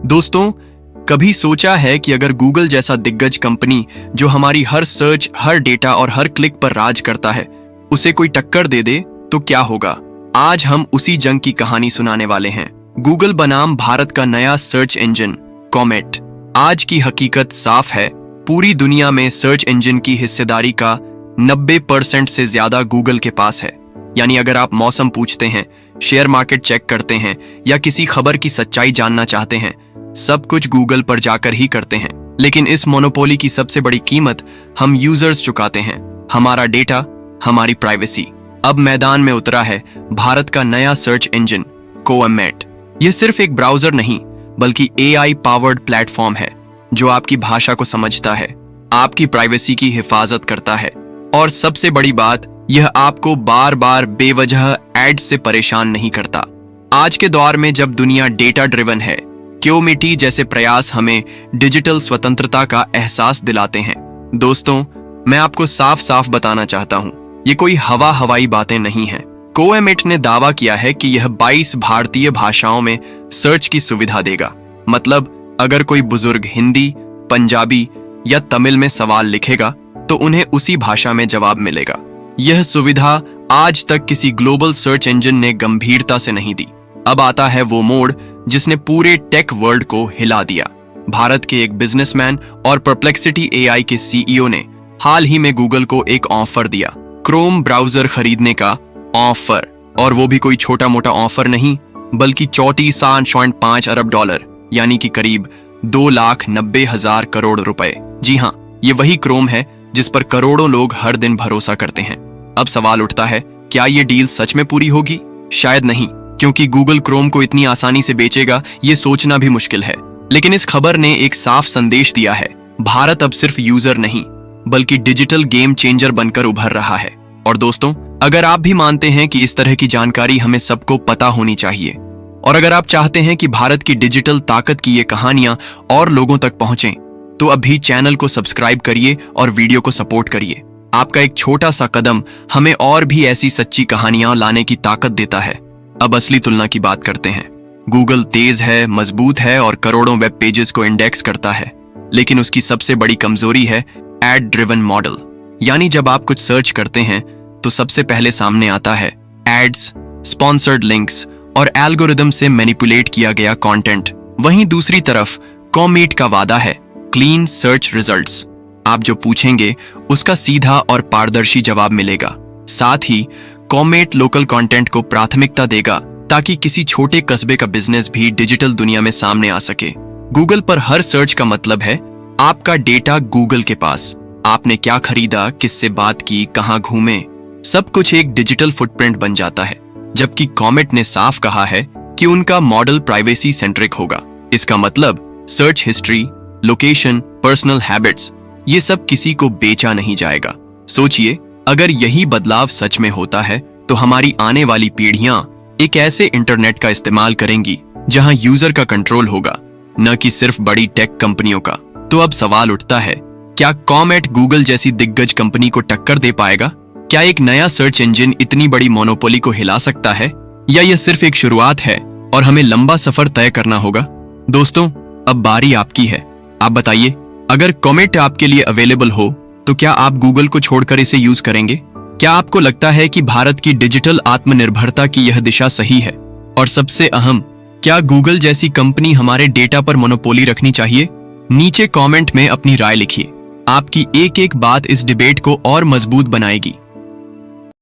दोस्तों, कभी सोचा है कि अगर गूगल जैसा दिग्गज कंपनी जो हमारी हर सर्च, हर डेटा और हर क्लिक पर राज करता है, उसे कोई टक्कर दे दे तो क्या होगा? आज हम उसी जंग की कहानी सुनाने वाले हैं। गूगल बनाम भारत का नया सर्च इंजन कॉमेट। आज की हकीकत साफ है, पूरी दुनिया में सर्च इंजन की हिस्सेदारी का 90% से ज्यादा गूगल के पास है। यानी अगर आप मौसम पूछते हैं, शेयर मार्केट चेक करते हैं या किसी खबर की सच्चाई जानना चाहते हैं, सब कुछ गूगल पर जाकर ही करते हैं। लेकिन इस मोनोपोली की सबसे बड़ी कीमत हम यूजर्स चुकाते हैं, हमारा डेटा, हमारी प्राइवेसी। अब मैदान में उतरा है भारत का नया सर्च इंजन कोएमेट। यह सिर्फ एक ब्राउजर नहीं, बल्कि AI पावर्ड प्लेटफॉर्म है जो आपकी भाषा को समझता है, आपकी प्राइवेसी की हिफाजत करता है और सबसे बड़ी बात, यह आपको बार बार बेवजह एड्स से परेशान नहीं करता। आज के दौर में जब दुनिया डेटा ड्रिवन है, क्योमिटी जैसे प्रयास हमें डिजिटल स्वतंत्रता का एहसास दिलाते हैं। दोस्तों, मैं आपको साफ साफ बताना चाहता हूं, ये कोई हवाई बातें नहीं हैं। कोएमेट ने दावा किया है कि यह 22 भारतीय भाषाओं में सर्च की सुविधा देगा। मतलब अगर कोई बुजुर्ग हिंदी, पंजाबी या तमिल में सवाल लिखेगा तो उन्हें उसी भाषा में जवाब मिलेगा। यह सुविधा आज तक किसी ग्लोबल सर्च इंजन ने गंभीरता से नहीं दी। अब आता है वो मोड़ जिसने पूरे टेक वर्ल्ड को हिला दिया। भारत के एक बिजनेसमैन और परप्लेक्सिटी AI के CEO ने हाल ही में गूगल को एक ऑफर दिया, क्रोम ब्राउजर खरीदने का ऑफर। और वो भी कोई छोटा मोटा ऑफर नहीं, बल्कि 34.5 अरब डॉलर, यानी कि करीब 2,90,000 करोड़ रुपए। जी हाँ, ये वही क्रोम है जिस पर करोड़ों लोग हर दिन भरोसा करते हैं। अब सवाल उठता है, क्या ये डील सच में पूरी होगी? शायद नहीं, क्योंकि गूगल क्रोम को इतनी आसानी से बेचेगा ये सोचना भी मुश्किल है। लेकिन इस खबर ने एक साफ संदेश दिया है, भारत अब सिर्फ यूजर नहीं, बल्कि डिजिटल गेम चेंजर बनकर उभर रहा है। और दोस्तों, अगर आप भी मानते हैं कि इस तरह की जानकारी हमें सबको पता होनी चाहिए, और अगर आप चाहते हैं कि भारत की डिजिटल ताकत की ये कहानियां और लोगों तक पहुंचें, तो अभी चैनल को सब्सक्राइब करिए और वीडियो को सपोर्ट करिए। आपका एक छोटा सा कदम हमें और भी ऐसी सच्ची कहानियां लाने की ताकत देता है। अब असली तुलना की बात करते हैं। गूगल तेज है, मजबूत है और करोड़ों वेब पेजेस को इंडेक्स करता है, लेकिन उसकी सबसे बड़ी कमजोरी है एड ड्रिवन मॉडल। यानी जब आप कुछ सर्च करते हैं तो सबसे पहले सामने आता है एड्स, स्पॉन्सर्ड लिंक्स और एल्गोरिदम से मैनिपुलेट किया गया कंटेंट। वहीं दूसरी तरफ कॉमेट का वादा है क्लीन सर्च रिजल्ट्स। आप जो पूछेंगे उसका सीधा और पारदर्शी जवाब मिलेगा। साथ ही कॉमेट लोकल कंटेंट को प्राथमिकता देगा ताकि किसी छोटे कस्बे का बिजनेस भी डिजिटल दुनिया में सामने आ सके। गूगल पर हर सर्च का मतलब है आपका डेटा गूगल के पास। आपने क्या खरीदा, किससे बात की, कहां घूमे, सब कुछ एक डिजिटल फुटप्रिंट बन जाता है। जबकि कॉमेट ने साफ कहा है कि उनका मॉडल प्राइवेसी सेंट्रिक होगा। इसका मतलब search history, location, personal habits, ये सब किसी को बेचा नहीं जाएगा। सोचिए, अगर यही बदलाव सच में होता है तो हमारी आने वाली पीढ़ियां एक ऐसे इंटरनेट का इस्तेमाल करेंगी जहां यूजर का कंट्रोल होगा, न कि सिर्फ बड़ी टेक कंपनियों का। तो अब सवाल उठता है, क्या कॉमेट गूगल जैसी दिग्गज कंपनी को टक्कर दे पाएगा? क्या एक नया सर्च इंजन इतनी बड़ी मोनोपोली को हिला सकता है, या यह सिर्फ एक शुरुआत है और हमें लंबा सफर तय करना होगा? दोस्तों, अब बारी आपकी है। आप बताइए, अगर कॉमेट आपके लिए अवेलेबल हो तो क्या आप गूगल को छोड़कर इसे यूज करेंगे? क्या आपको लगता है कि भारत की डिजिटल आत्मनिर्भरता की यह दिशा सही है? और सबसे अहम, क्या गूगल जैसी कंपनी हमारे डेटा पर मोनोपोली रखनी चाहिए? नीचे कमेंट में अपनी राय लिखिए। आपकी एक एक बात इस डिबेट को और मजबूत बनाएगी।